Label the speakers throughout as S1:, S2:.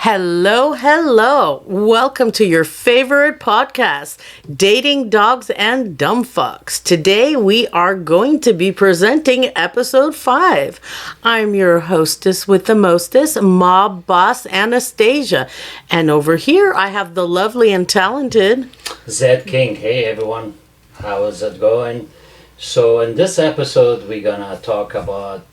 S1: Hello, hello. Welcome to your favorite podcast, Dating Dogs and Dumb Fucks. Today we are going to be presenting episode 5. I'm your hostess with the mostest, mob boss Anastasia. And over here I have the lovely and talented
S2: Zed King. Hey everyone, how is it going? So in this episode we're gonna talk about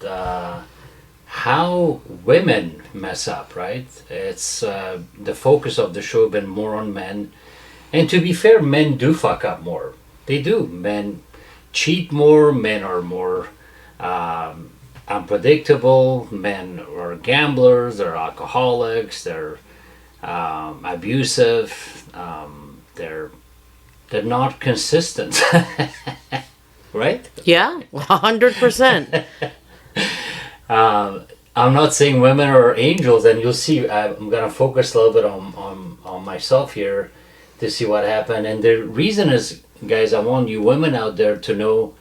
S2: how women mess up, right? It's the focus of the show been more on men, and to be fair, men do fuck up more. They do. Men cheat more. Men are more unpredictable. Men are gamblers. They're alcoholics. They're abusive. They're not consistent, right?
S1: Yeah, 100%.
S2: I'm not saying women are angels, and you'll see. I'm gonna focus a little bit on myself here to see what happened. And the reason is, guys, I want you women out there to know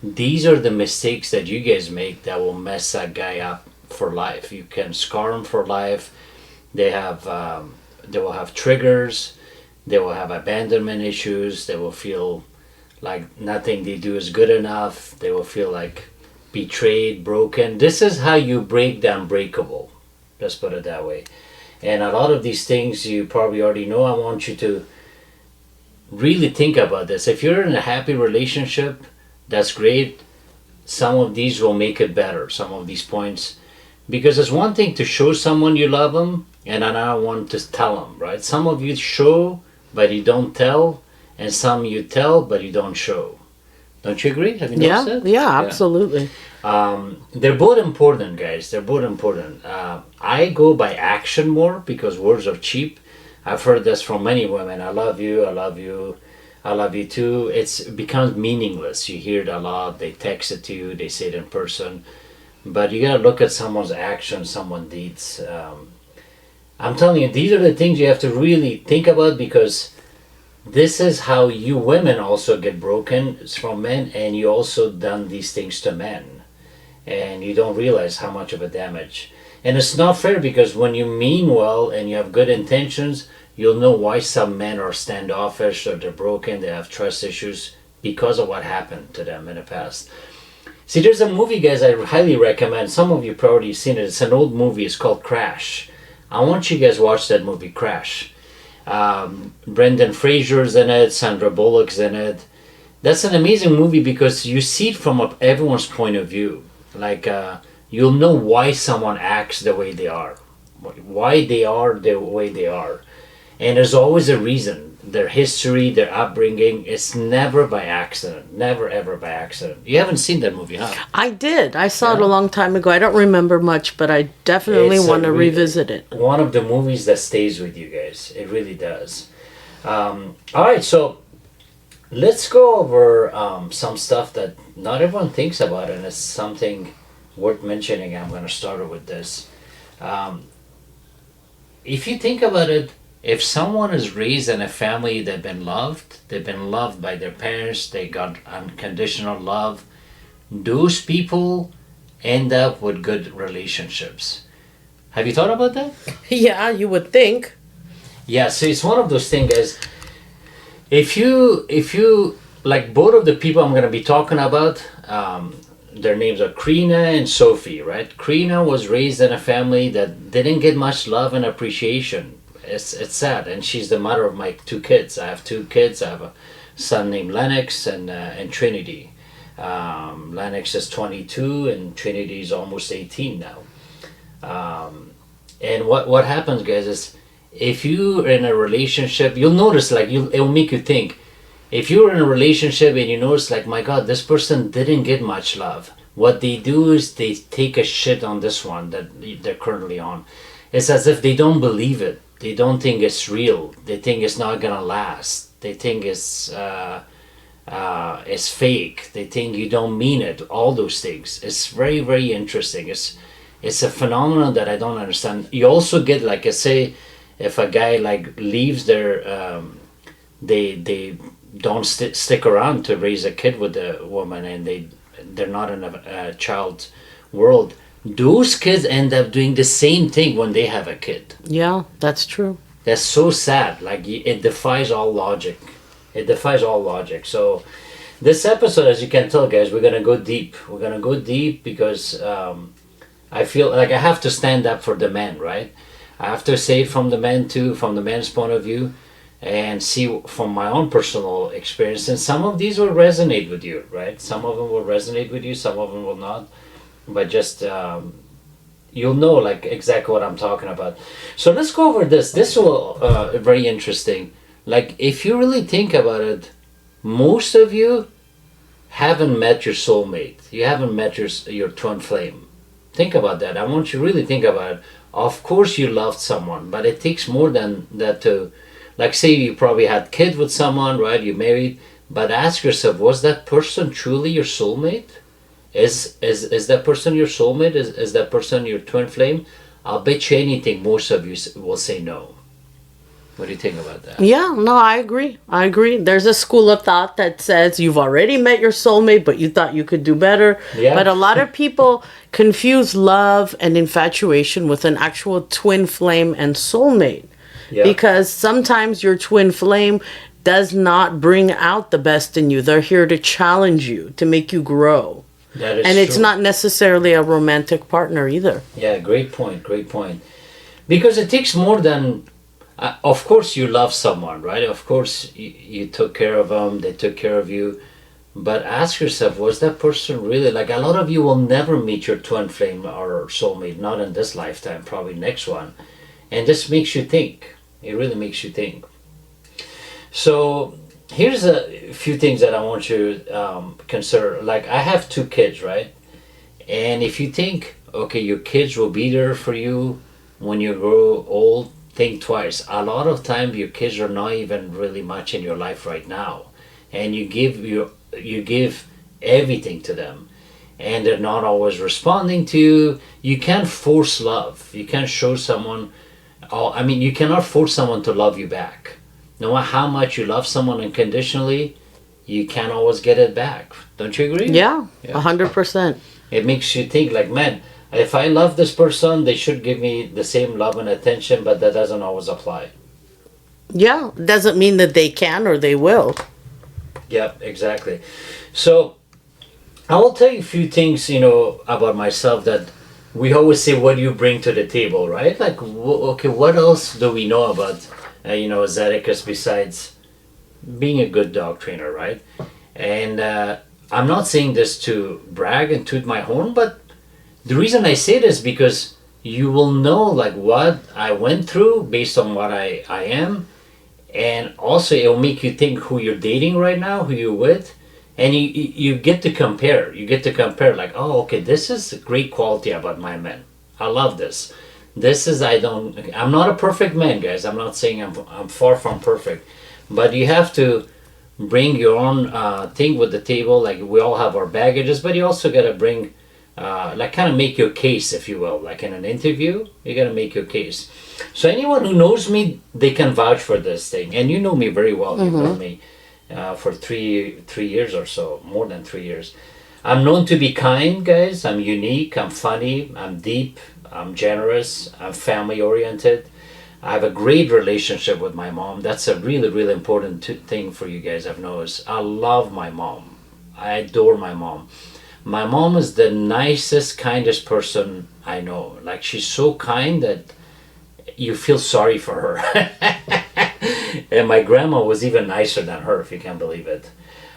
S2: these are the mistakes that you guys make that will mess that guy up for life. You can scar him for life. They will have triggers. They will have abandonment issues. They will feel like nothing they do is good enough. They will feel like betrayed, broken. This is how you break the unbreakable. Let's put it that way. And a lot of these things you probably already know. I want you to really think about this. If you're in a happy relationship, that's great. Some of these will make it better, some of these points. Because it's one thing to show someone you love them, and another one to tell them, right? Some of you show, but you don't tell, and some you tell, but you don't show. Don't you agree? Have you noticed that?
S1: Yeah, absolutely.
S2: They're both important, guys. They're both important. I go by action more because words are cheap. I've heard this from many women. I love you, I love you, I love you too. It becomes meaningless. You hear it a lot. They text it to you. They say it in person. But you got to look at someone's actions, someone's deeds. I'm telling you, these are the things you have to really think about, because this is how you women also get broken. It's from men, and you also done these things to men, and you don't realize how much of a damage. And it's not fair, because when you mean well and you have good intentions, you'll know why some men are standoffish, or they're broken, they have trust issues because of what happened to them in the past. See, there's a movie, guys, I highly recommend. Some of you probably seen it. It's an old movie. It's called Crash. I want you guys to watch that movie, Crash. Brendan Fraser's in it, Sandra Bullock's in it. That's an amazing movie because you see it from everyone's point of view. Like, you'll know why someone acts the way they are, why they are the way they are. And there's always a reason. Their history, their upbringing, it's never by accident. Never ever by accident. You haven't seen that movie, huh?
S1: I did. I saw it a long time ago. I don't remember much, but I definitely want to revisit it.
S2: One of the movies that stays with you guys. It really does. All right, so let's go over some stuff that not everyone thinks about, and it's something worth mentioning. I'm going to start with this. If you think about it, if someone is raised in a family they've been loved by their parents, they got unconditional love, those people end up with good relationships. Have you thought about that?
S1: Yeah, you would think.
S2: Yeah, so it's one of those things, guys. If you like both of the people I'm going to be talking about, their names are Krina and Sophie, right? Krina was raised in a family that didn't get much love and appreciation. It's sad, and she's the mother of my 2 kids. I have 2 kids. I have a son named Lennox and Trinity. Lennox is 22 and Trinity is almost 18 now. And what happens, guys, is if you're in a relationship, you'll notice, like, it'll make you think. If you're in a relationship and you notice, like, my God, this person didn't get much love. What they do is they take a shit on this one that they're currently on. It's as if they don't believe it. They don't think it's real. They think it's not gonna last. They think it's fake. They think you don't mean it. All those things. It's very, very interesting. It's a phenomenon that I don't understand. You also get, like, I say, if a guy like leaves their, they don't stick around to raise a kid with a woman, and they're not in a child world. those kids end up doing the same thing when they have a kid.
S1: Yeah, that's true.
S2: That's so sad. Like it defies all logic. It defies all logic. So this episode, as you can tell, guys, we're gonna go deep. We're gonna go deep because I feel like I have to stand up for the men, right? I have to say it from the men too, from the men's point of view, and see from my own personal experience. And some of these will resonate with you, right? Some of them will resonate with you, some of them will not. But just you'll know like exactly what I'm talking about. So let's go over this. This will very interesting. Like if you really think about it, most of you haven't met your soulmate. You haven't met your twin flame. Think about that. I want you to really think about it. Of course you loved someone, but it takes more than that to, like say you probably had kids with someone, right? You married, but ask yourself, was that person truly your soulmate? Is that person your soulmate? Is that person your twin flame? I'll bet you anything most of you will say no. What do you think about that?
S1: Yeah, no, I agree. I agree. There's a school of thought that says you've already met your soulmate, but you thought you could do better.
S2: Yeah.
S1: But a lot of people confuse love and infatuation with an actual twin flame and soulmate.
S2: Yeah.
S1: Because sometimes your twin flame does not bring out the best in you. They're here to challenge you, to make you grow.
S2: That is
S1: And it's
S2: true.
S1: not necessarily a romantic partner either.
S2: Yeah, great point, great point. Because it takes more than, of course you love someone, right? Of course you took care of them, they took care of you. But ask yourself, was that person really, like a lot of you will never meet your twin flame or soulmate, not in this lifetime, probably next one. And this makes you think. It really makes you think. So here's a few things that I want you to consider. Like I have 2 kids, right? And if you think, okay, your kids will be there for you when you grow old, think twice. A lot of time your kids are not even really much in your life right now. And you give everything to them. And they're not always responding to you. You can't force love. You can't show someone, you cannot force someone to love you back. No matter how much you love someone unconditionally, you can't always get it back. Don't you agree?
S1: Yeah,
S2: Yeah.
S1: 100%.
S2: It makes you think like, man, if I love this person, they should give me the same love and attention, but that doesn't always apply.
S1: Yeah, doesn't mean that they can or they will.
S2: Yep, exactly. So I will tell you a few things, about myself that we always say, what do you bring to the table, right? Like, okay, what else do we know about, Zedeckis besides being a good dog trainer, right? And I'm not saying this to brag and toot my horn, but the reason I say this because you will know like what I went through based on what I am, and also it will make you think who you're dating right now, who you're with, and you get to compare. You get to compare like, oh, okay, this is a great quality about my man. I love this. I'm not a perfect man, guys. I'm not saying I'm far from perfect, but you have to bring your own thing with the table. Like we all have our baggages, but you also gotta bring, like kind of make your case, if you will. Like in an interview, you gotta make your case. So anyone who knows me, they can vouch for this thing, and you know me very well. You've known me for three years or so, more than 3 years. I'm known to be kind, guys. I'm unique. I'm funny. I'm deep. I'm generous. I'm family oriented. I have a great relationship with my mom. That's a really, really important thing for you guys, I've noticed. I love my mom. I adore my mom. My mom is the nicest, kindest person I know. Like, she's so kind that you feel sorry for her. And my grandma was even nicer than her, if you can believe it.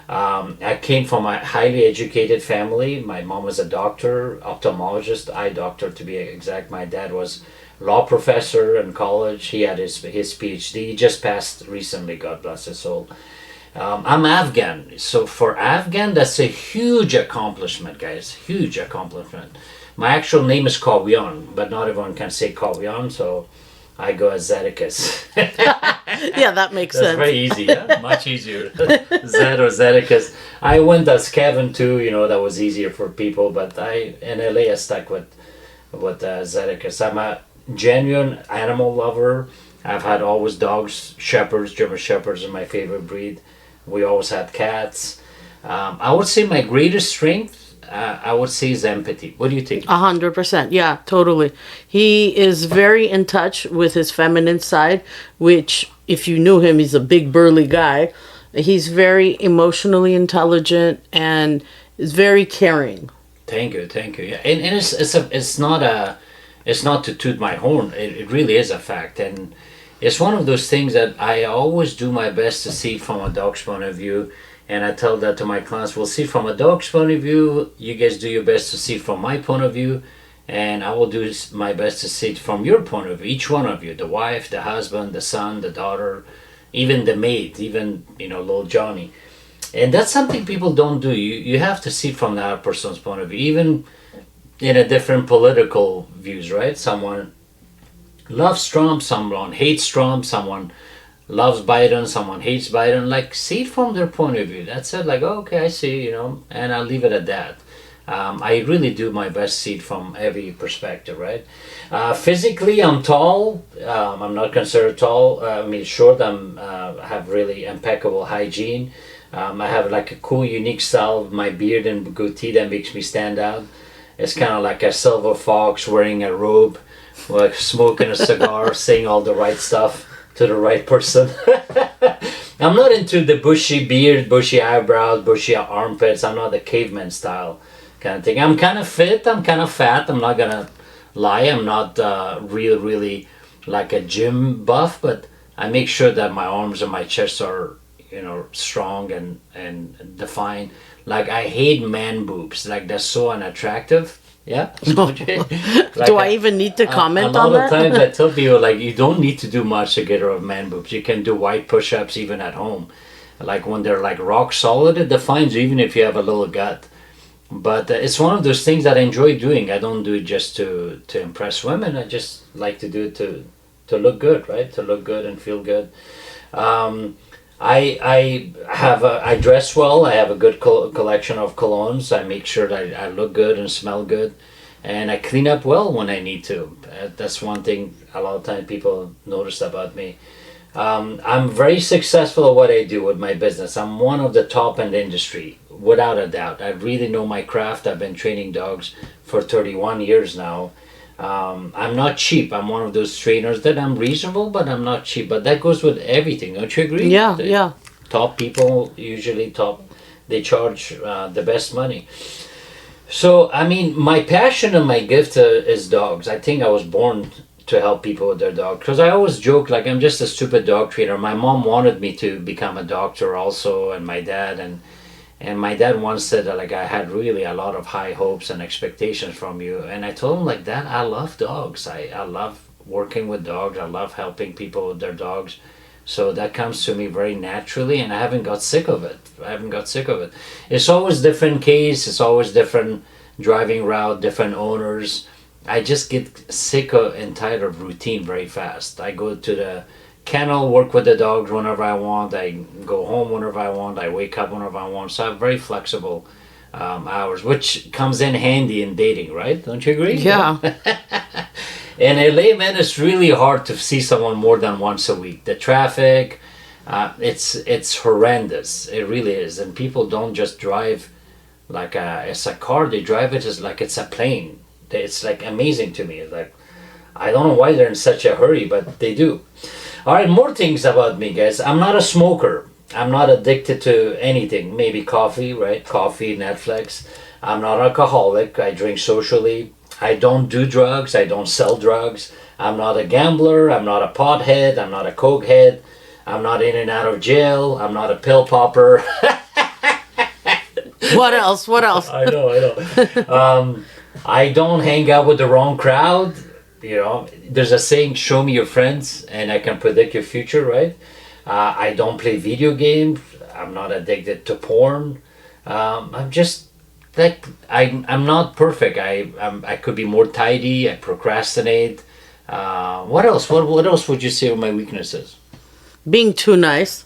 S2: I came from a highly educated family. My mom was a doctor, ophthalmologist, eye doctor to be exact. My dad was law professor in college. He had his PhD. He just passed recently, God bless his soul. I'm Afghan. So for Afghan, that's a huge accomplishment, guys. Huge accomplishment. My actual name is Kawyan, but not everyone can say Kawyan, so I go as Zedeckis.
S1: Yeah, that makes
S2: That's
S1: sense.
S2: very easy, yeah? Much easier. Zed or Zedeckis. I went as Kevin too, that was easier for people, but in LA I stuck with Zedeckis. I'm a genuine animal lover. I've had always dogs, shepherds, German shepherds are my favorite breed. We always had cats. I would say my greatest strength I would say is empathy. What do you think?
S1: 100%. Yeah, totally. He is very in touch with his feminine side, which, if you knew him, he's a big burly guy. He's very emotionally intelligent and is very caring.
S2: Thank you, thank you. Yeah, and it's not to toot my horn. It really is a fact, and it's one of those things that I always do my best to see from a dog's point of view. And I tell that to my clients. We'll see from a dog's point of view. You guys do your best to see from my point of view, and I will do my best to see it from your point of view. Each one of you, the wife, the husband, the son, the daughter, even the maid, even little Johnny. And that's something people don't do. You have to see from that person's point of view, even in a different political views, right? Someone loves Trump, someone hates Trump, someone loves Biden, someone hates Biden. Like, see it from their point of view. That's it. Like, oh, okay, I see, and I'll leave it at that. I really do my best to see it from every perspective, right? Physically, I'm tall. I'm not considered tall. I mean, short. I have really impeccable hygiene. I have like a cool, unique style of my beard and goatee that makes me stand out. It's kind of like a silver fox wearing a robe, like smoking a cigar, saying all the right stuff to the right person. I'm not into the bushy beard, bushy eyebrows, bushy armpits. I'm not the caveman style kind of thing. I'm kind of fit. I'm kind of fat. I'm not gonna lie. I'm not really like a gym buff, but I make sure that my arms and my chest are strong and defined. Like, I hate man boobs. Like, they're so unattractive. Yeah.
S1: Do I even need to comment on that?
S2: A lot of times I tell people, like, you don't need to do much to get rid of man boobs. You can do white push-ups even at home. Like, when they're like rock solid, it defines you even if you have a little gut. But it's one of those things that I enjoy doing. I don't do it just to impress women. I just like to do it to look good, right? To look good and feel good. I dress well. I have a good collection of colognes. I make sure that I look good and smell good, and I clean up well when I need to. That's one thing a lot of times people notice about me. I'm very successful at what I do with my business. I'm one of the top in the industry, without a doubt. I really know my craft. I've been training dogs for 31 years now. I'm not cheap. I'm one of those trainers that I'm reasonable, but I'm not cheap. But that goes with everything. Don't you agree?
S1: Yeah, yeah.
S2: Top people usually they charge the best money. So, I mean, my passion and my gift is dogs. I think I was born to help people with their dogs. Because I always joke, like, I'm just a stupid dog trainer. My mom wanted me to become a doctor also, and my dad. And my dad once said that, like, I had really a lot of high hopes and expectations from you. And I told him, like, Dad, I love dogs. I love working with dogs. I love helping people with their dogs. So that comes to me very naturally, and I haven't got sick of it. It's always different case. It's always different driving route, different owners. I just get sick and tired of routine very fast. I go to the kennel, work with the dogs whenever I want. I go home whenever I want. I wake up whenever I want. So I have very flexible hours, which comes in handy in dating, right? Don't you agree?
S1: Yeah.
S2: In LA, man, it's really hard to see someone more than once a week. The traffic, it's horrendous. It really is. And people don't just drive like it's a car. They drive it as like it's a plane. It's like amazing to me. Like, I don't know why they're in such a hurry, but they do. All right, more things about me, guys. I'm not a smoker. I'm not addicted to anything. Maybe coffee, right? Coffee, Netflix. I'm not alcoholic. I drink socially. I don't do drugs. I don't sell drugs. I'm not a gambler. I'm not a pothead. I'm not a cokehead. I'm not in and out of jail. I'm not a pill popper.
S1: What else?
S2: I know. I don't hang out with the wrong crowd. There's a saying, show me your friends and I can predict your future, right? I don't play video games. I'm not addicted to porn. I'm just like, I'm not perfect. I could be more tidy. I procrastinate. What else? What else would you say are my weaknesses?
S1: Being too nice.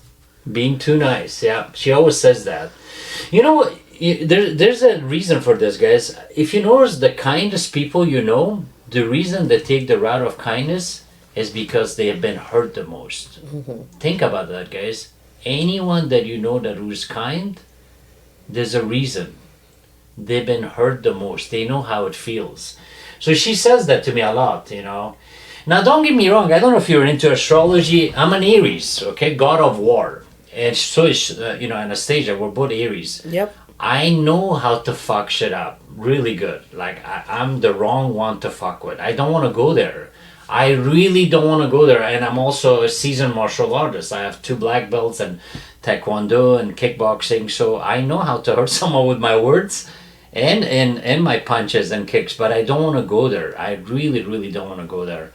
S2: Being too nice. Yeah, she always says that. You know what? There's a reason for this, guys. If you notice, the kindest people the reason they take the route of kindness is because they have been hurt the most. Mm-hmm. Think about that, guys. Anyone that you know that who's kind, there's a reason. they've been hurt the most. They know how it feels. So she says that to me a lot, you know. Now, don't get me wrong. I don't know if you're into astrology. I'm an Aries, okay, God of War, and so is Anastasia. We're both Aries.
S1: Yep.
S2: I know how to fuck shit up really good. Like I'm the wrong one to fuck with. I don't want to go there. I really don't want to go there. And I'm also a seasoned martial artist. I have 2 black belts and taekwondo and kickboxing. So I know how to hurt someone with my words and my punches and kicks. But I don't want to go there. I really, really don't want to go there.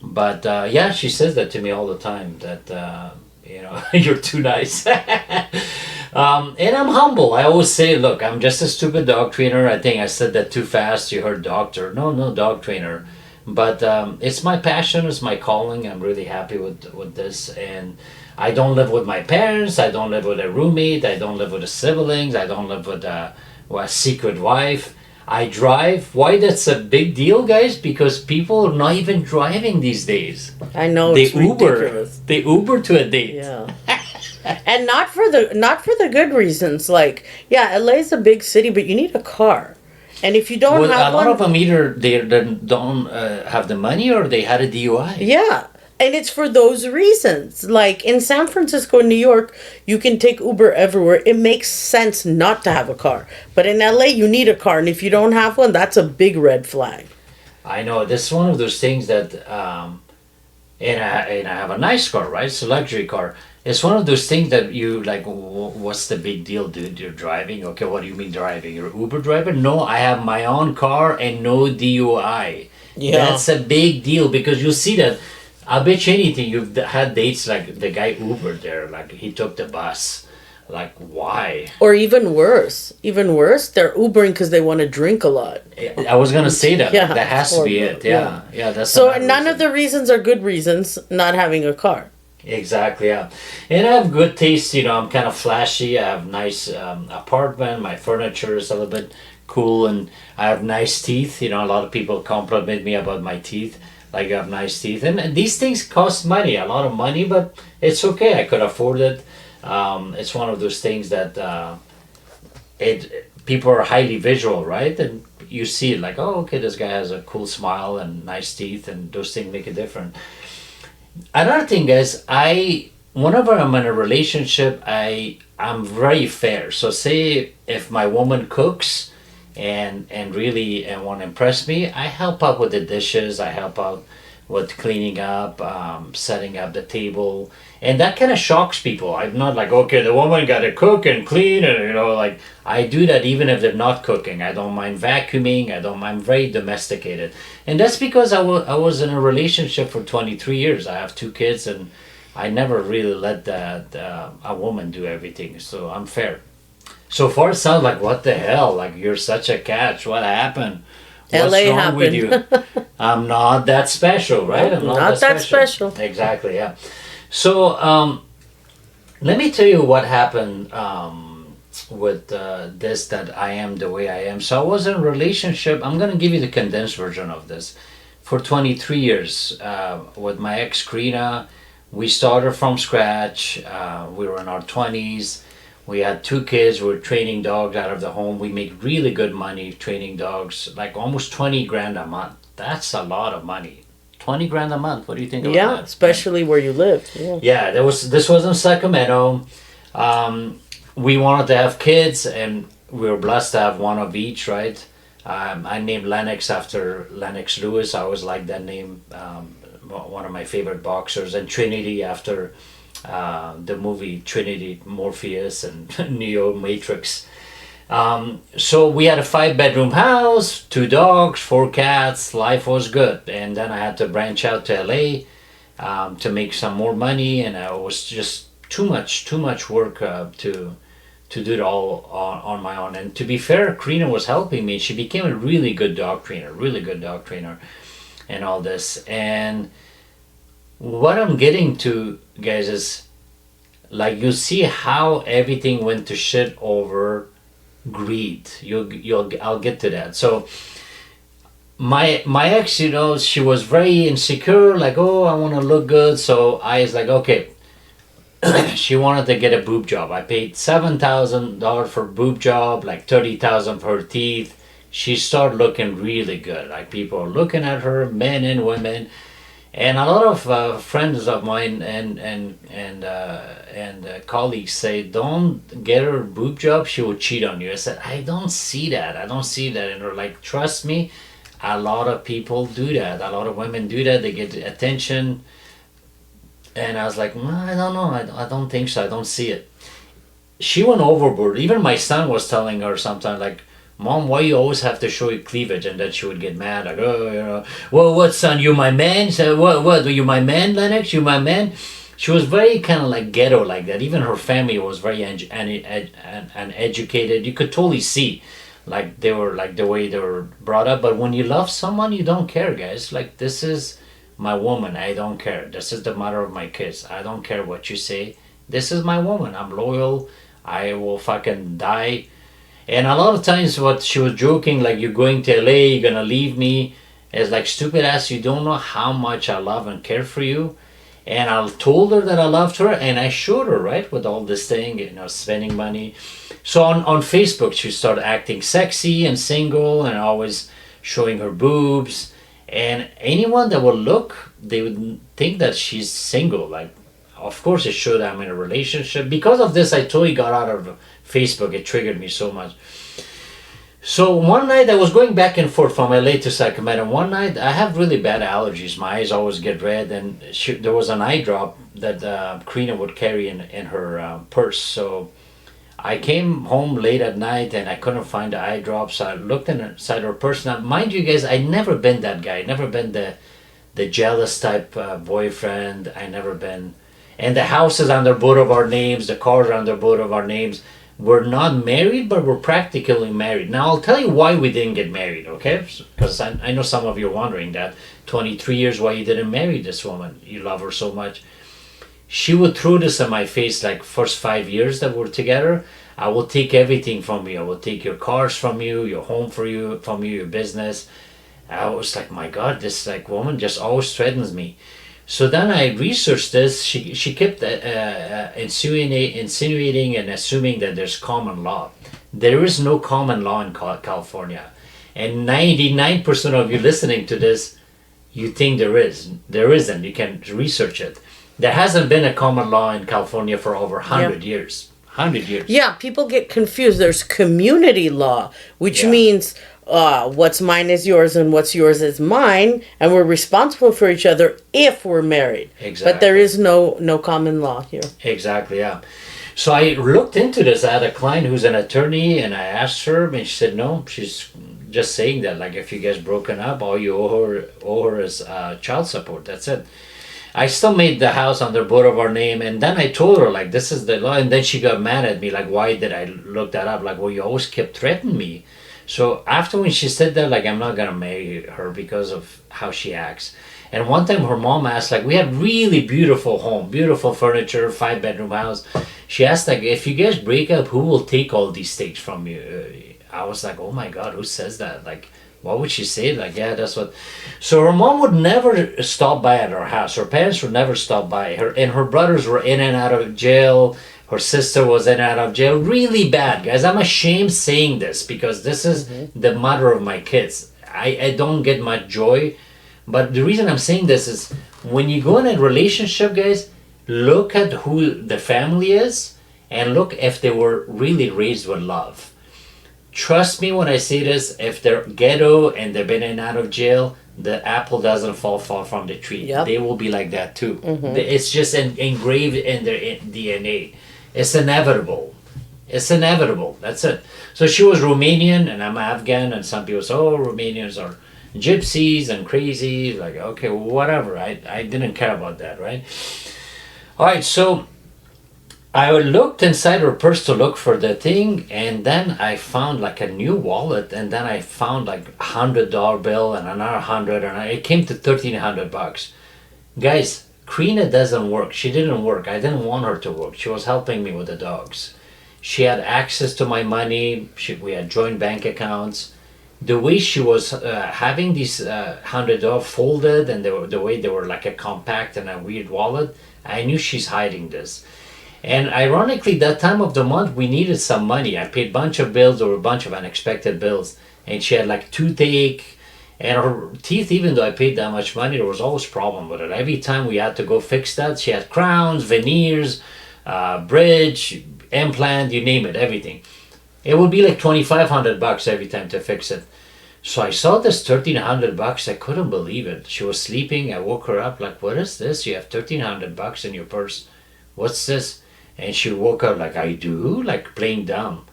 S2: But yeah, she says that to me all the time. That you're too nice. And I'm humble. I always say, look, I'm just a stupid dog trainer. I think I said that too fast. You heard doctor. No, dog trainer. But it's my passion. It's my calling. I'm really happy with this. And I don't live with my parents. I don't live with a roommate. I don't live with the siblings. I don't live with a secret wife. I drive. Why that's a big deal, guys? Because people are not even driving these days.
S1: I know,
S2: They
S1: it's
S2: Uber.
S1: ridiculous.
S2: They Uber to a date.
S1: Yeah. And not for the good reasons. Like, yeah, LA's a big city, but you need a car. And if you don't
S2: Well,
S1: have
S2: a lot
S1: one,
S2: of them either they don't have the money or they had a DUI.
S1: yeah. And it's for those reasons. Like in San Francisco, New York, you can take Uber everywhere. It makes sense not to have a car. But in LA, you need a car. And if you don't have one, that's a big red flag.
S2: I know this is one of those things that, and I have a nice car, right? It's a luxury car. It's one of those things that you like. What's the big deal, dude? You're driving. Okay, what do you mean driving? You're an Uber driver? No, I have my own car and no DUI.
S1: Yeah.
S2: That's a big deal because you see that. I'll bet you anything. You've had dates like the guy Ubered there, like he took the bus. Like why?
S1: Or even worse, they're Ubering because they want to drink a lot.
S2: I was gonna say that.
S1: Yeah,
S2: That has to be
S1: horrible.
S2: it. Yeah, that's
S1: So
S2: another
S1: none
S2: reason.
S1: of the reasons are good reasons not having a car.
S2: Exactly, yeah. And I have good taste, I'm kind of flashy. I have nice apartment. My furniture is a little bit cool, and I have nice teeth. A lot of people compliment me about my teeth. Like I have nice teeth, and these things cost money, a lot of money, but it's okay. I could afford it. It's one of those things that people are highly visual, right? And you see it like, oh, okay, this guy has a cool smile and nice teeth, and those things make a difference. Another thing is, whenever I'm in a relationship, I'm very fair. So say if my woman cooks and really want to impress me, I help out with the dishes. I help out with cleaning up, setting up the table, and that kind of shocks people. I'm not like, okay, the woman got to cook and clean, and like I do that even if they're not cooking. I don't mind vacuuming. I'm very domesticated, and that's because I was in a relationship for 23 years. I have 2 kids, and I never really let a woman do everything. So I'm fair. So far, it sounds like what the hell? Like you're such a catch. What happened? What's
S1: LA
S2: wrong with
S1: happened.
S2: you? I'm not that special, right? I'm
S1: Not that special.
S2: Exactly, yeah. So let me tell you what happened with this, that I am the way I am. So I was in a relationship. I'm going to give you the condensed version of this. For 23 years with my ex, Karina, we started from scratch. We were in our 20s. We had 2 kids. We were training dogs out of the home. We make really good money training dogs, like almost 20 grand a month. That's a lot of money. 20 grand a month. What do you think about
S1: Yeah,
S2: that?
S1: especially where you live. Yeah.
S2: Yeah, this was in Sacramento. We wanted to have kids, and we were blessed to have one of each, right? I named Lennox after Lennox Lewis. I always liked that name. One of my favorite boxers. And Trinity after the movie Trinity, Morpheus, and Neo Matrix. So we had a 5-bedroom house, 2 dogs, 4 cats. Life was good. And then I had to branch out to LA to make some more money, and it was just too much work to do it all on my own. And to be fair, Karina was helping me. She became a really good dog trainer, and all this. And what I'm getting to, guys, is like you see how everything went to shit over greed. I'll get to that. So my ex, she was very insecure, like, oh, I want to look good. So I was like, okay, she wanted to get a boob job. I paid $7,000 for boob job, like 30,000 for her teeth. She started looking really good. Like people are looking at her, men and women, and a lot of friends of mine and colleagues say, "Don't get her a boob job. She will cheat on you." I said, "I don't see that. I don't see that." And they're like, "Trust me, a lot of people do that. A lot of women do that. They get attention." And I was like, "No, I don't know. I don't think so. I don't see it." She went overboard. Even my son was telling her sometimes, like, "Mom, why you always have to show your cleavage?" And then she would get mad, like, "Oh, well, what, son? You my man? So what? You my man, Lennox? You my man?" She was very kind of like ghetto like that. Even her family was very uneducated. You could totally see, like they were like the way they were brought up. But when you love someone, you don't care, guys. Like, this is my woman. I don't care. This is the mother of my kids. I don't care what you say. This is my woman. I'm loyal. I will fucking die. And a lot of times, what she was joking, like, "You're going to LA, you're gonna leave me," is like, "Stupid ass, you don't know how much I love and care for you." And I told her that I loved her, and I showed her, right, with all this thing, spending money. So on Facebook, she started acting sexy and single and always showing her boobs. And anyone that would look, they would think that she's single. Like, of course, it showed I'm in a relationship. Because of this, I totally got out of Facebook. It triggered me so much. So one night I was going back and forth from LA to Sacramento. One night I have really bad allergies. My eyes always get red, and there was an eye drop that Karina would carry in her purse. So I came home late at night and I couldn't find the eye drops. So I looked inside her purse. Now, mind you guys, I never been that guy. Never been the jealous type boyfriend. I never been. And the house is under both of our names. The cars are under both of our names. We're not married, but we're practically married. Now, I'll tell you why we didn't get married, okay? Because I know some of you are wondering that. 23 years, why you didn't marry this woman? You love her so much. She would throw this in my face, like, first 5 years that we're together. "I will take everything from you. I will take your cars from you, your home from you, your business." I was like, my God, this like woman just always threatens me. So then I researched this. She kept insinuating and assuming that there's common law. There is no common law in California. And 99% of you listening to this, you think there is. There isn't. You can research it. There hasn't been a common law in California for over 100 years. 100 years.
S1: Yeah, people get confused. There's community law, which
S2: Yeah.
S1: means what's mine is yours and what's yours is mine, and we're responsible for each other if we're married.
S2: Exactly.
S1: But there is no common law here.
S2: Exactly, yeah. So I looked into this. I had a client who's an attorney, and I asked her, and she said, no, she's just saying that, like, if you guys broken up, all you owe her is child support. That's it. I still made the house under both of our name, and then I told her, like, this is the law, and then she got mad at me, like, why did I look that up? Like, well, you always kept threatening me. So after when she said that, like, I'm not gonna marry her because of how she acts. And one time her mom asked, like, we had really beautiful home, beautiful furniture, 5-bedroom house. She asked, like, if you guys break up, who will take all these things from you? I was like, oh my God, who says that? Like, what would she say? Like, yeah, that's what. So her mom would never stop by at our house. Her parents would never stop by. Her brothers were in and out of jail. Her sister was in and out of jail. Really bad, guys. I'm ashamed saying this because this is the mother of my kids. I don't get much joy. But the reason I'm saying this is when you go in a relationship, guys, look at who the family is and look if they were really raised with love. Trust me when I say this, if they're ghetto and they've been in and out of jail, the apple doesn't fall far from the tree.
S1: Yep.
S2: They will be like that too. It's just engraved in their DNA. It's inevitable. It's inevitable. That's it. So she was Romanian and I'm Afghan, and some people say, oh, Romanians are gypsies and crazy. Like, okay, whatever. I didn't care about that, right? All right, so I looked inside her purse to look for the thing, and then I found like a new wallet, and then I found like $100 bill and another 100, and it came to $1,300. Guys, Karina doesn't work. She didn't work. I didn't want her to work. She was helping me with the dogs. She had access to my money. We had joint bank accounts. The way she was having these $100 folded, and the way they were like a compact and a weird wallet, I knew she's hiding this. And ironically, that time of the month, we needed some money. I paid a bunch of bills. There were a bunch of unexpected bills. And she had like toothache. And her teeth, even though I paid that much money, there was always problem with it. Every time we had to go fix that, she had crowns, veneers, bridge, implant, you name it, everything. It would be like $2,500 every time to fix it. So I saw this $1,300. I couldn't believe it. She was sleeping. I woke her up like, what is this? You have $1,300 in your purse. What's this? And she woke up like, I do? Like playing dumb.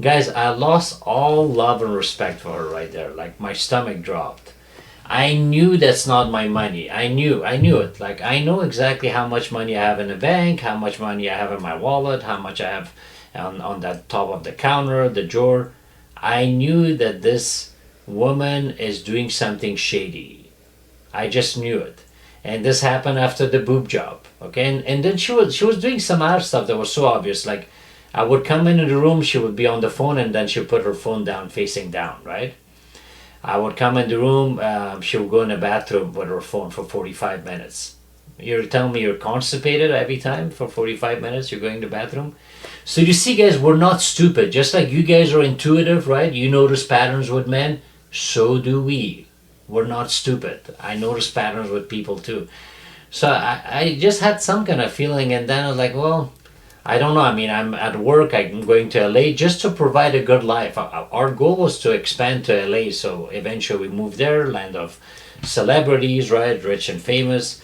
S2: Guys, I lost all love and respect for her right there. Like my stomach dropped. I knew that's not my money. I knew it. Like I know exactly how much money I have in the bank, how much money I have in my wallet, how much I have on that top of the counter, the drawer. I knew that this woman is doing something shady. I just knew it. And this happened after the boob job. Okay, and then she was doing some other stuff that was so obvious. Like I would come into the room, she would be on the phone, and then she would put her phone down, facing down, right? I would come in the room, she would go in the bathroom with her phone for 45 minutes. You're telling me you're constipated every time for 45 minutes you're going to the bathroom? So you see, guys, we're not stupid. Just like you guys are intuitive, right? You notice patterns with men, so do we. We're not stupid. I notice patterns with people too. So I just had some kind of feeling, and then I was like, well, I don't know. I mean, I'm at work. I'm going to LA just to provide a good life. Our goal was to expand to LA, so eventually we moved there, land of celebrities, right? Rich and famous.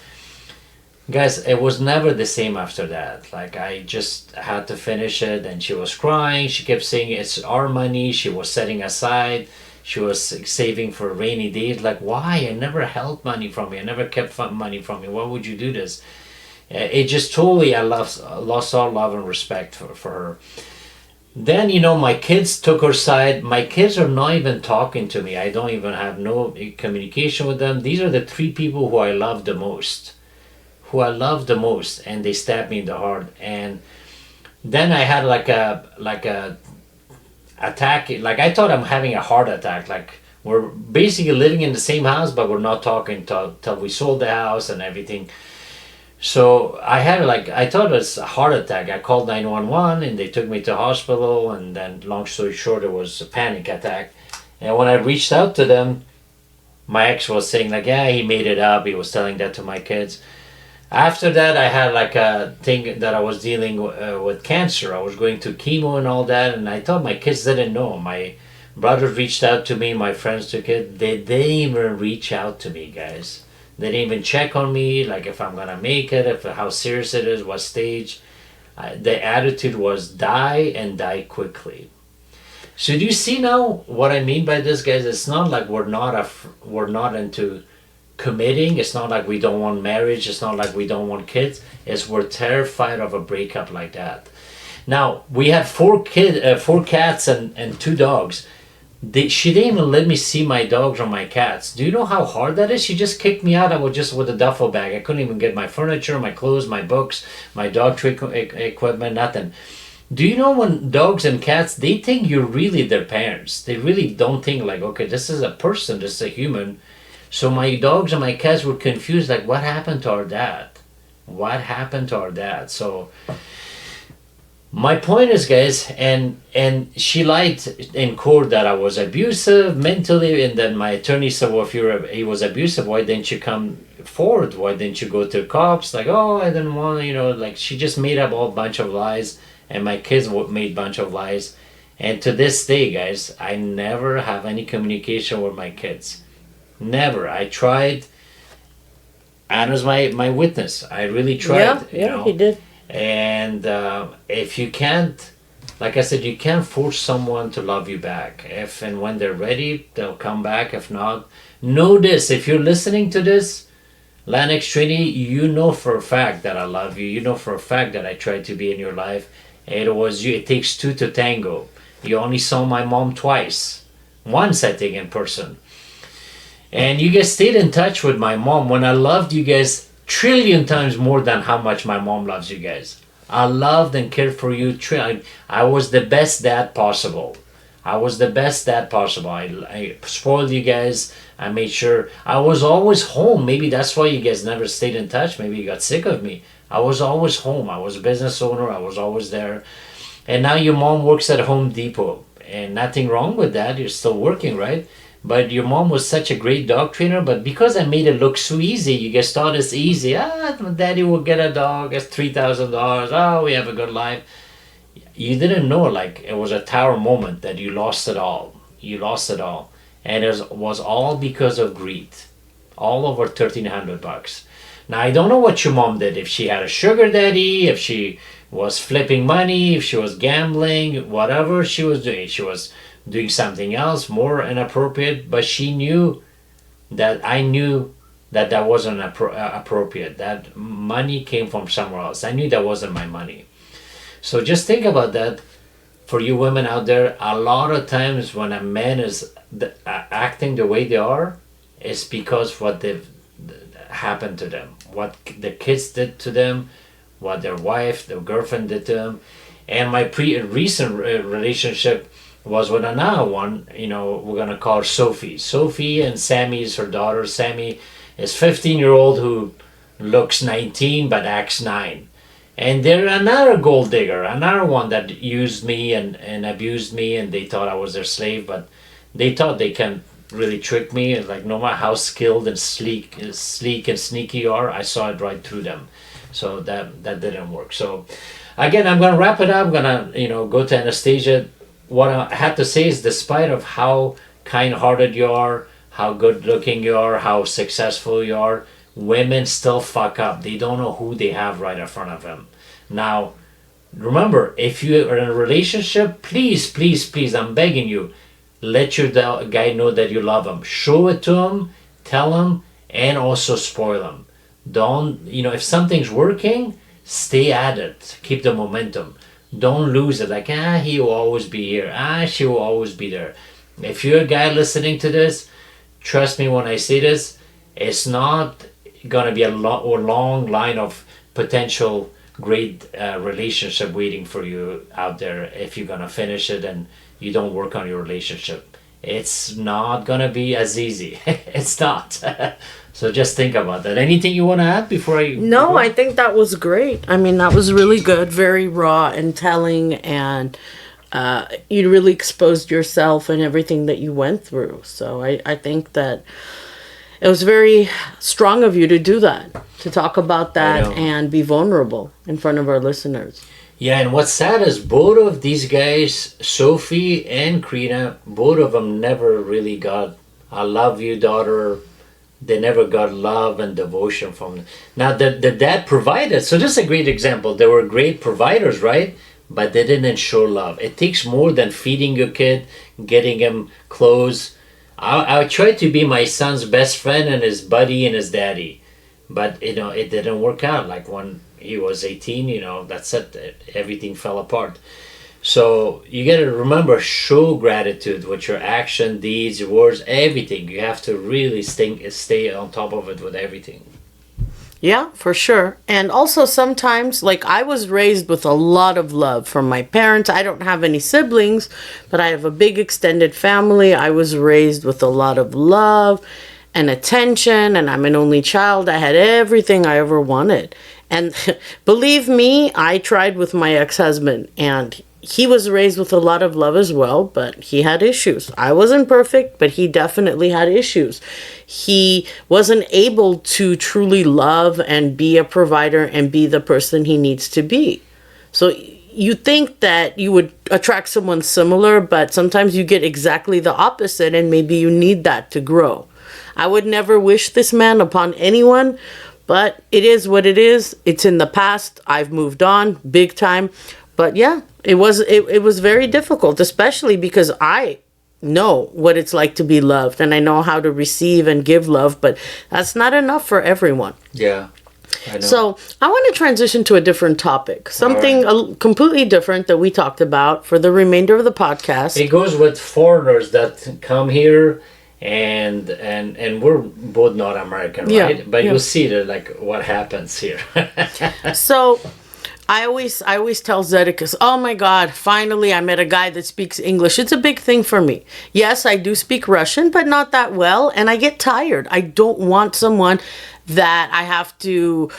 S2: Guys, it was never the same after that. Like, I just had to finish it, and she was crying. She kept saying it's our money. She was setting aside. She was saving for rainy days. Like, why? I never held money from you. I never kept money from you. Why would you do this? It just totally, I lost all love and respect for her. Then, my kids took her side. My kids are not even talking to me. I don't even have no communication with them. These are the three people who I love the most. And they stabbed me in the heart. And then I had like a attack. Like, I thought I'm having a heart attack. Like, we're basically living in the same house, but we're not talking till we sold the house and everything. So I thought it was a heart attack. I called 911 and they took me to hospital, and then long story short, it was a panic attack. And when I reached out to them, my ex was saying like, yeah, he made it up. He was telling that to my kids. After that, I had like a thing that I was dealing with cancer. I was going through chemo and all that, and I thought my kids didn't know. My brothers reached out to me, my friends took it. They didn't even reach out to me, guys. They didn't even check on me, like if I'm gonna make it, how serious it is, what stage. The attitude was die and die quickly. So do you see now what I mean by this, guys? It's not like we're not into committing. It's not like we don't want marriage. It's not like we don't want kids. It's we're terrified of a breakup like that. Now we had four cats and two dogs. She didn't even let me see my dogs or my cats. Do you know how hard that is? She just kicked me out. I was just with a duffel bag. I couldn't even get my furniture, my clothes, my books, my dog equipment, nothing. Do you know when dogs and cats, they think you're really their parents. They really don't think like, okay, this is a person, this is a human. So my dogs and my cats were confused, like, what happened to our dad? What happened to our dad? So my point is, guys, and she lied in court that I was abusive mentally, and then my attorney said, well, if he was abusive, why didn't you come forward? Why didn't you go to the cops? Like, oh, I didn't want to, like, she just made up a whole bunch of lies, and my kids made a bunch of lies. And to this day, guys, I never have any communication with my kids. Never. I tried. Anna's my witness. I really tried.
S1: Yeah, he did.
S2: And if you can't, like I said, you can't force someone to love you back. If and when they're ready, they'll come back. If not, know this. If you're listening to this, Lennox Trini, you know for a fact that I love you. You know for a fact that I tried to be in your life. It was you. It takes two to tango. You only saw my mom twice. Once, I think, in person. And you guys stayed in touch with my mom when I loved you guys trillion times more than how much my mom loves you guys. I loved and cared for you. I was the best dad possible. I was the best dad possible. I spoiled you guys. I made sure I was always home. Maybe that's why you guys never stayed in touch. Maybe you got sick of me. I was always home. I was a business owner. I was always there. And now your mom works at Home Depot. And nothing wrong with that. You're still working, right? But your mom was such a great dog trainer. But because I made it look so easy, you guys thought it's easy. Daddy will get a dog. It's $3,000. Oh, we have a good life. You didn't know, like, it was a tower moment that you lost it all. You lost it all. And it was all because of greed. All over $1,300. Now, I don't know what your mom did. If she had a sugar daddy, if she was flipping money, if she was gambling, whatever she was doing. She was doing something else more inappropriate, but she knew that I knew that that wasn't appropriate. That money came from somewhere else. I knew that wasn't my money. So just think about that for you women out there. A lot of times when a man is acting the way they are, it's because what they've happened to them, what the kids did to them, what their wife, their girlfriend did to them. And my recent relationship was with another one, we're going to call her Sophie. Sophie, and Sammy is her daughter. Sammy is 15-year-old who looks 19 but acts 9. And they're another gold digger, another one that used me and abused me, and they thought I was their slave, but they thought they can really trick me. Like, no matter how skilled and sleek and sneaky you are, I saw it right through them. So that didn't work. So again, I'm going to wrap it up. I'm going to go to Anastasia. What I have to say is, despite of how kind-hearted you are, how good-looking you are, how successful you are, women still fuck up. They don't know who they have right in front of them. Now, remember, if you are in a relationship, please, please, please, I'm begging you, let your guy know that you love him. Show it to him, tell him, and also spoil him. Don't, if something's working, stay at it. Keep the momentum. Don't lose it. Like, he will always be here. She will always be there. If you're a guy listening to this, trust me when I say this, it's not going to be a long line of potential great relationship waiting for you out there if you're going to finish it and you don't work on your relationship. It's not going to be as easy. It's not. So just think about that. Anything you want to add before I...
S1: No, I think that was great. I mean, that was really good, very raw and telling, and you really exposed yourself and everything that you went through. So I think that it was very strong of you to do that, to talk about that and be vulnerable in front of our listeners.
S2: Yeah, and what's sad is both of these guys, Sophie and Karina, both of them never really got "I love you, daughter." They never got love and devotion from them. Now, the dad provided, so this is a great example. They were great providers, right? But they didn't show love. It takes more than feeding your kid, getting him clothes. I tried to be my son's best friend and his buddy and his daddy. But, it didn't work out. Like when he was 18, that's it. Everything fell apart. So you got to remember, show gratitude with your action, deeds, your words, everything. You have to really stay on top of it with everything.
S1: Yeah, for sure. And also sometimes, like, I was raised with a lot of love from my parents. I don't have any siblings, but I have a big extended family. I was raised with a lot of love and attention, and I'm an only child. I had everything I ever wanted. And believe me, I tried with my ex-husband, and he was raised with a lot of love as well, but he had issues. I wasn't perfect, but he definitely had issues. He wasn't able to truly love and be a provider and be the person he needs to be. So you think that you would attract someone similar, but sometimes you get exactly the opposite, and maybe you need that to grow. I would never wish this man upon anyone, but it is what it is. It's in the past. I've moved on big time. But yeah, it was very difficult, especially because I know what it's like to be loved, and I know how to receive and give love, but that's not enough for everyone.
S2: Yeah, I know.
S1: So I want to transition to a different topic, something completely different that we talked about for the remainder of the podcast.
S2: It goes with foreigners that come here, and we're both not American, right? But you'll see that, like, what happens here.
S1: So I always tell Zedekus, oh my God, finally I met a guy that speaks English. It's a big thing for me. Yes, I do speak Russian, but not that well, and I get tired. I don't want someone that I have to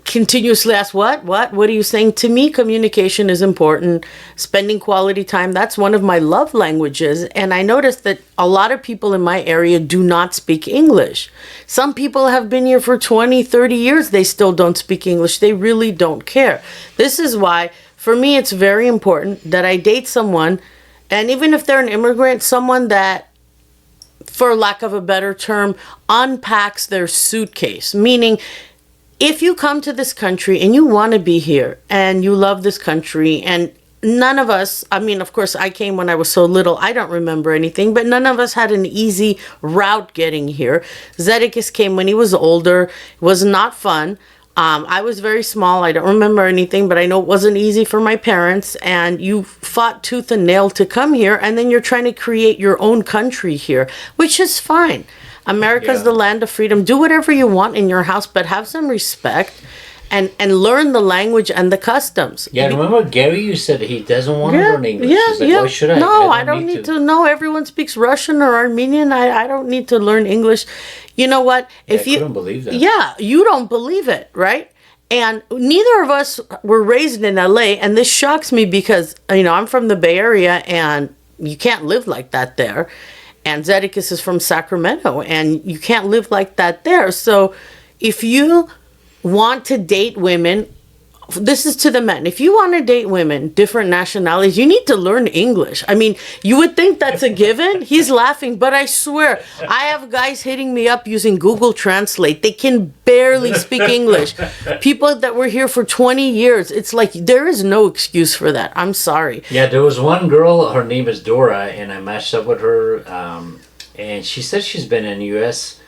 S1: continuously ask, what are you saying? To me, communication is important. Spending quality time, that's one of my love languages. And I noticed that a lot of people in my area do not speak English. Some people have been here for 20, 30 years. They still don't speak English. They really don't care. This is why, for me, it's very important that I date someone, and even if they're an immigrant, someone that, for lack of a better term, unpacks their suitcase. Meaning, if you come to this country and you want to be here and you love this country, and none of us, I mean, of course, I came when I was so little, I don't remember anything, but none of us had an easy route getting here. Zedekus came when he was older. It was not fun. I was very small. I don't remember anything, but I know it wasn't easy for my parents. And you fought tooth and nail to come here, and then you're trying to create your own country here, which is fine. America's the land of freedom. Do whatever you want in your house, but have some respect and learn the language and the customs.
S2: Yeah, remember Gary? You said he doesn't want to learn English.
S1: Yeah,
S2: He's like,
S1: yeah.
S2: why should I?
S1: No, I don't need to know. Everyone speaks Russian or Armenian. I don't need to learn English. You know what?
S2: I couldn't believe that.
S1: Yeah, you don't believe it, right? And neither of us were raised in LA, and this shocks me because, I'm from the Bay Area, and you can't live like that there. And Zedekus is from Sacramento, and you can't live like that there. So if you want to date women, this is to the men. If you want to date women, different nationalities, you need to learn English. I mean, you would think that's a given. He's laughing, but I swear, I have guys hitting me up using Google Translate. They can barely speak English. People that were here for 20 years, it's like there is no excuse for that. I'm sorry.
S2: Yeah, there was one girl, her name is Dora, and I matched up with her, and she said she's been in the U.S.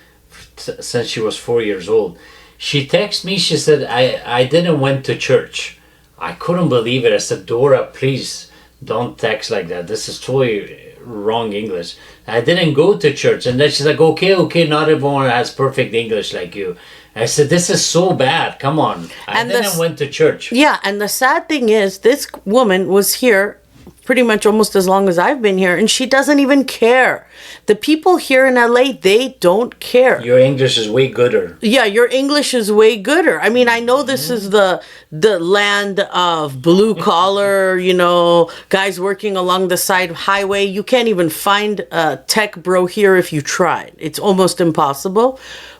S2: Since she was 4 years old. She texted me, she said, I didn't went to church. I couldn't believe it. I said, Dora, please don't text like that. This is totally wrong English. I didn't go to church. And then she's like, okay, not everyone has perfect English like you. I said, this is so bad. Come on. I didn't went to church.
S1: Yeah, and the sad thing is, this woman was here pretty much almost as long as I've been here, and she doesn't even care. The people here in LA, they don't care.
S2: Your English is way gooder.
S1: Yeah, your English is way gooder. I mean, I know this is the land of blue collar, guys working along the side highway. You can't even find a tech bro here if you tried. It's almost impossible.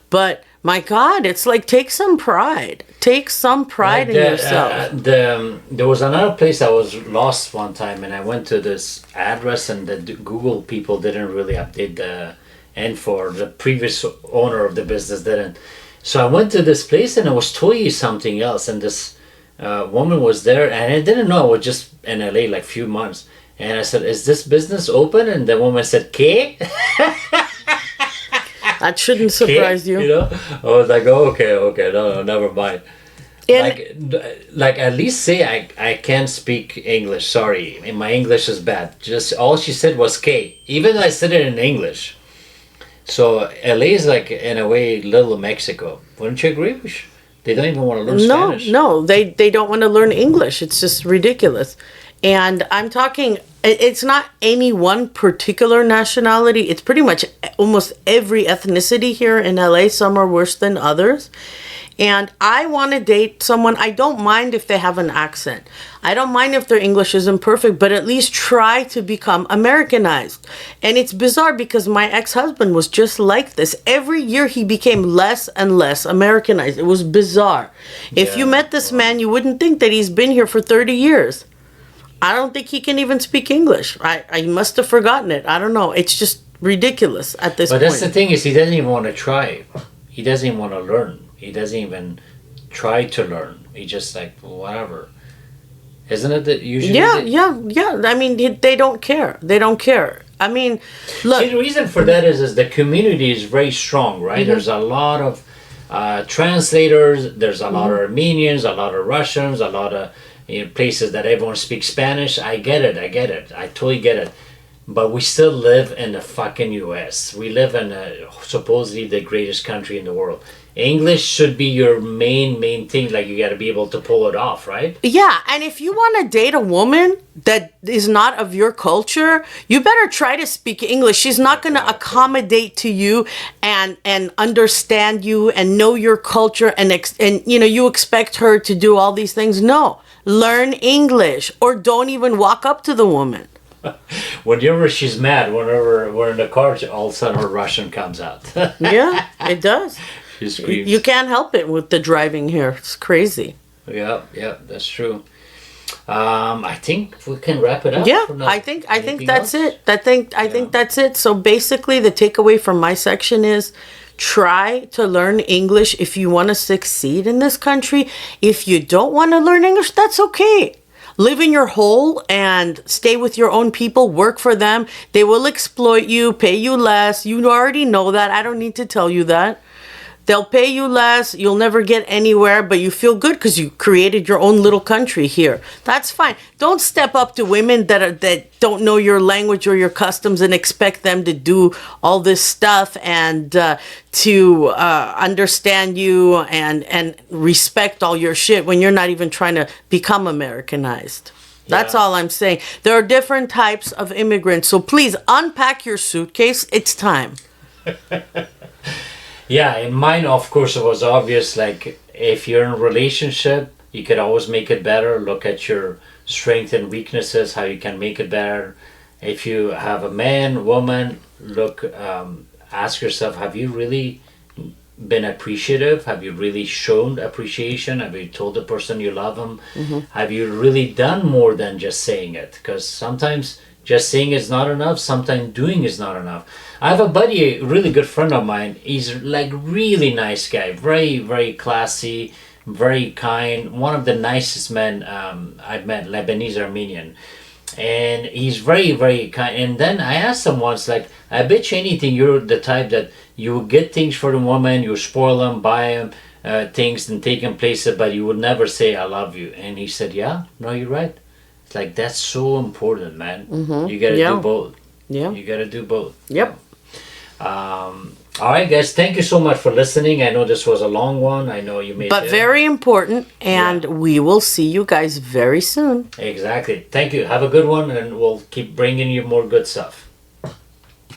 S1: But my God, it's like, take some pride. Take some pride in yourself.
S2: There was another place I was lost one time, and I went to this address, and the Google people didn't really update the info. The previous owner of the business didn't. So I went to this place, and I was totally something else. And this woman was there, and I didn't know. I was just in LA like a few months. And I said, is this business open? And the woman said, ¿Qué?
S1: That shouldn't surprise you.
S2: I was like, oh, okay, no, never mind. Like at least say I can't speak English. Sorry, my English is bad. Just all she said was K. Even though I said it in English. So LA is like, in a way, little Mexico. Wouldn't you agree? They don't even want to learn Spanish.
S1: No, they don't want to learn English. It's just ridiculous. And I'm talking, it's not any one particular nationality. It's pretty much almost every ethnicity here in LA. Some are worse than others. And I want to date someone. I don't mind if they have an accent. I don't mind if their English isn't perfect, but at least try to become Americanized. And it's bizarre because my ex-husband was just like this. Every year he became less and less Americanized. It was bizarre. If you met this man, you wouldn't think that he's been here for 30 years. I don't think he can even speak English. I must have forgotten it. I don't know. It's just ridiculous at this point.
S2: But that's the thing is he doesn't even want to try. He doesn't even want to learn. He doesn't even try to learn. He just like, whatever. Isn't it that usually?
S1: Yeah. I mean, they don't care. They don't care. I mean, look.
S2: See, the reason for that is the community is very strong, right? Mm-hmm. There's a lot of translators. There's a lot of Armenians, a lot of Russians, a lot of places that everyone speaks Spanish. I get it. I totally get it. But we still live in the fucking U.S. We live in supposedly the greatest country in the world. English should be your main thing. Like you got to be able to pull it off, right?
S1: Yeah, and if you want to date a woman that is not of your culture, you better try to speak English. She's not going to accommodate to you and understand you and know your culture and you know you expect her to do all these things. No, learn English or don't even walk up to the woman.
S2: Whenever she's mad, whenever we're in the car, all of a sudden her Russian comes out.
S1: Yeah, it does.
S2: She screams.
S1: You can't help it with the driving here. It's crazy.
S2: Yeah, that's true. I think we can wrap it up.
S1: Yeah,
S2: for now.
S1: I think
S2: Anything
S1: that's
S2: else?
S1: it. I think that's it. So basically, the takeaway from my section is try to learn English if you want to succeed in this country. If you don't want to learn English, that's okay. Live in your hole and stay with your own people. Work for them. They will exploit you, pay you less. You already know that. I don't need to tell you that. They'll pay you less. You'll never get anywhere, but you feel good because you created your own little country here. That's fine. Don't step up to women that don't know your language or your customs and expect them to do all this stuff and to understand you and respect all your shit when you're not even trying to become Americanized. That's
S2: Yeah.
S1: all I'm saying. There are different types of immigrants, so please unpack your suitcase. It's time.
S2: Yeah, in mine, of course, it was obvious. Like, if you're in a relationship, you could always make it better. Look at your strengths and weaknesses, how you can make it better. If you have a man, woman, ask yourself, have you really been appreciative? Have you really shown appreciation? Have you told the person you love them? Have you really done more than just saying it? Because sometimes just saying is not enough. Sometimes doing is not enough. I have a buddy, a really good friend of mine. He's like really nice guy, very, very classy, very kind. One of the nicest men I've met, Lebanese Armenian. And he's very, very kind. And then I asked him once, like, I bet you anything you're the type that you get things for the woman, you spoil them, buy them things and take them places, but you would never say, I love you. And he said, yeah, no, you're right. It's like, that's so important, man. You got to
S1: Yeah.
S2: do both.
S1: Yeah.
S2: You got to do both.
S1: Yep.
S2: All right, guys. Thank you so much for listening. I know this was a long one. I know you made
S1: But
S2: it.
S1: very important, and we will see you guys very soon.
S2: Exactly. Thank you. Have a good one, and we'll keep bringing you more good stuff.